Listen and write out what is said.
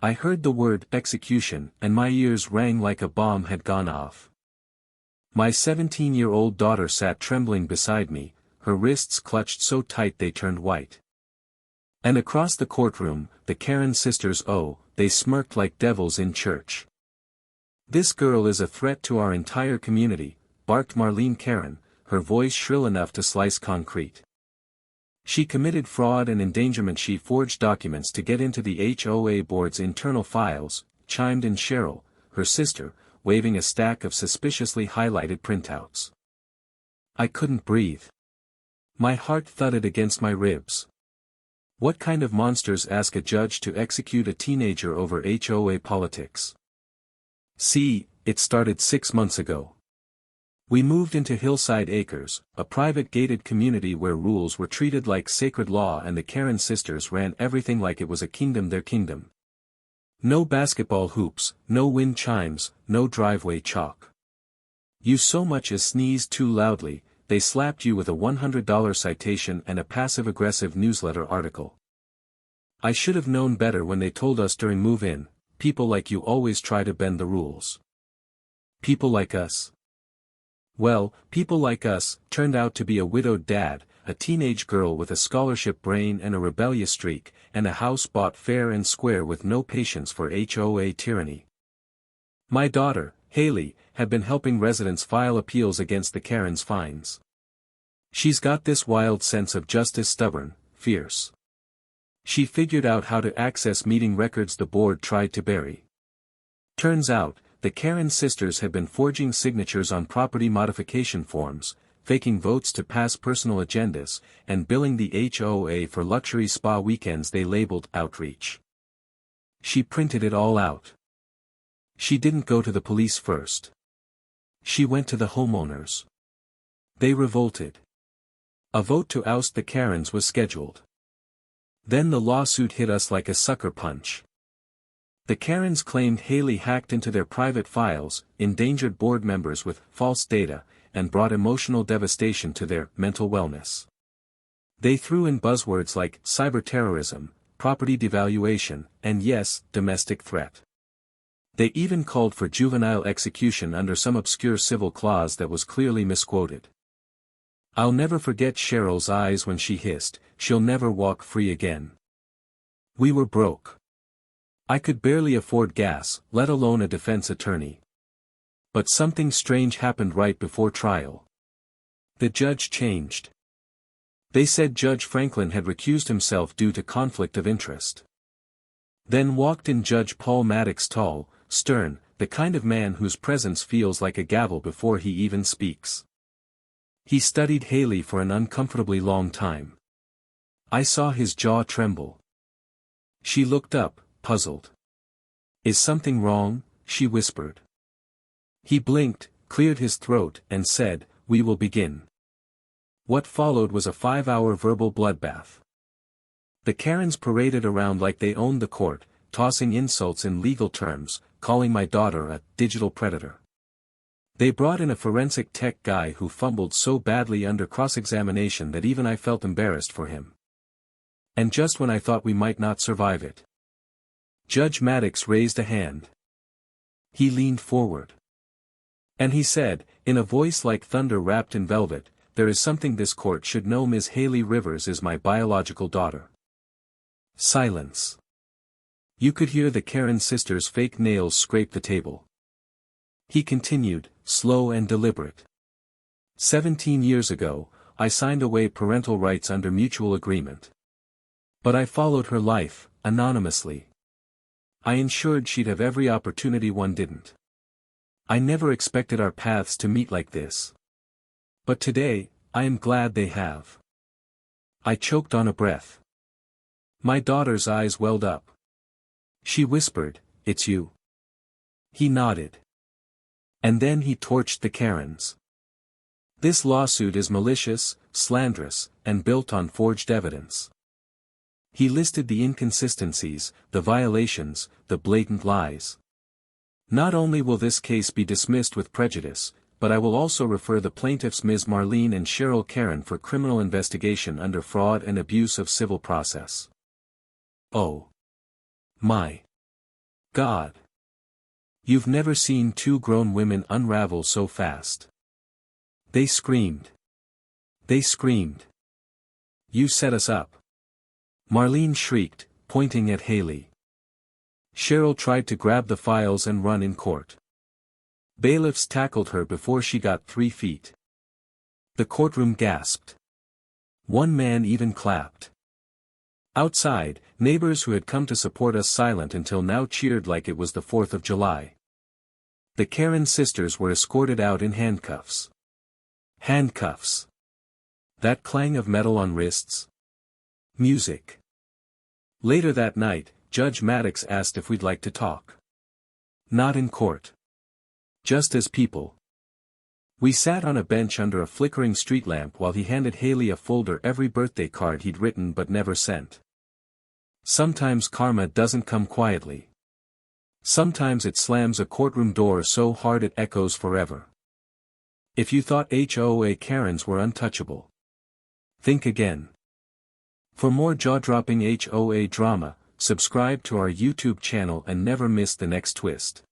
I heard the word execution and my ears rang like a bomb had gone off. My 17-year-old daughter sat trembling beside me, her wrists clutched so tight they turned white. And across the courtroom, the Karen sisters, oh, they smirked like devils in church. "This girl is a threat to our entire community," barked Marlene Karen, her voice shrill enough to slice concrete. "She committed fraud and endangerment. She forged documents to get into the HOA board's internal files," chimed in Cheryl, her sister, waving a stack of suspiciously highlighted printouts. I couldn't breathe. My heart thudded against my ribs. What kind of monsters ask a judge to execute a teenager over HOA politics? See, it started 6 months ago. We moved into Hillside Acres, a private gated community where rules were treated like sacred law, and the Karen sisters ran everything like it was a kingdom, their kingdom. No basketball hoops, no wind chimes, no driveway chalk. You so much as sneezed too loudly, they slapped you with a $100 citation and a passive-aggressive newsletter article. I should have known better when they told us during move-in, "People like you always try to bend the rules." People like us. Well, people like us turned out to be a widowed dad, a teenage girl with a scholarship brain and a rebellious streak, and a house bought fair and square with no patience for HOA tyranny. My daughter, Haley, had been helping residents file appeals against the Karen's fines. She's got this wild sense of justice, stubborn, fierce. She figured out how to access meeting records the board tried to bury. Turns out, the Karen sisters had been forging signatures on property modification forms, faking votes to pass personal agendas, and billing the HOA for luxury spa weekends they labeled outreach. She printed it all out. She didn't go to the police first. She went to the homeowners. They revolted. A vote to oust the Karens was scheduled. Then the lawsuit hit us like a sucker punch. The Karens claimed Haley hacked into their private files, endangered board members with false data, and brought emotional devastation to their mental wellness. They threw in buzzwords like cyberterrorism, property devaluation, and yes, domestic threat. They even called for juvenile execution under some obscure civil clause that was clearly misquoted. I'll never forget Cheryl's eyes when she hissed, "She'll never walk free again." We were broke. I could barely afford gas, let alone a defense attorney. But something strange happened right before trial. The judge changed. They said Judge Franklin had recused himself due to conflict of interest. Then walked in Judge Paul Maddox, tall, stern, the kind of man whose presence feels like a gavel before he even speaks. He studied Haley for an uncomfortably long time. I saw his jaw tremble. She looked up, puzzled. "Is something wrong?" she whispered. He blinked, cleared his throat, and said, "We will begin." What followed was a 5-hour verbal bloodbath. The Karens paraded around like they owned the court, tossing insults in legal terms, calling my daughter a digital predator. They brought in a forensic tech guy who fumbled so badly under cross-examination that even I felt embarrassed for him. And just when I thought we might not survive it, Judge Maddox raised a hand. He leaned forward. And he said, in a voice like thunder wrapped in velvet, "There is something this court should know. Ms. Haley Rivers is my biological daughter." Silence. You could hear the Karen sisters' fake nails scrape the table. He continued, slow and deliberate. 17 years ago, I signed away parental rights under mutual agreement. But I followed her life, anonymously. I ensured she'd have every opportunity one didn't. I never expected our paths to meet like this. But today, I am glad they have. I choked on a breath. My daughter's eyes welled up. She whispered, "It's you." He nodded. And then he torched the Karens. This lawsuit is malicious, slanderous, and built on forged evidence. He listed the inconsistencies, the violations, the blatant lies. Not only will this case be dismissed with prejudice, but I will also refer the plaintiffs Ms. Marlene and Cheryl Karen for criminal investigation under fraud and abuse of civil process. Oh. My. God. You've never seen two grown women unravel so fast. They screamed. They screamed. You set us up. Marlene shrieked, pointing at Haley. Cheryl tried to grab the files and run in court. Bailiffs tackled her before she got 3 feet. The courtroom gasped. One man even clapped. Outside, neighbors who had come to support us silent until now cheered like it was the 4th of July. The Karen sisters were escorted out in handcuffs. Handcuffs. That clang of metal on wrists. Music. Later that night, Judge Maddox asked if we'd like to talk. Not in court. Just as people. We sat on a bench under a flickering street lamp while he handed Haley a folder every birthday card he'd written but never sent. Sometimes karma doesn't come quietly. Sometimes it slams a courtroom door so hard it echoes forever. If you thought HOA Karens were untouchable, think again. For more jaw-dropping HOA drama, subscribe to our YouTube channel and never miss the next twist.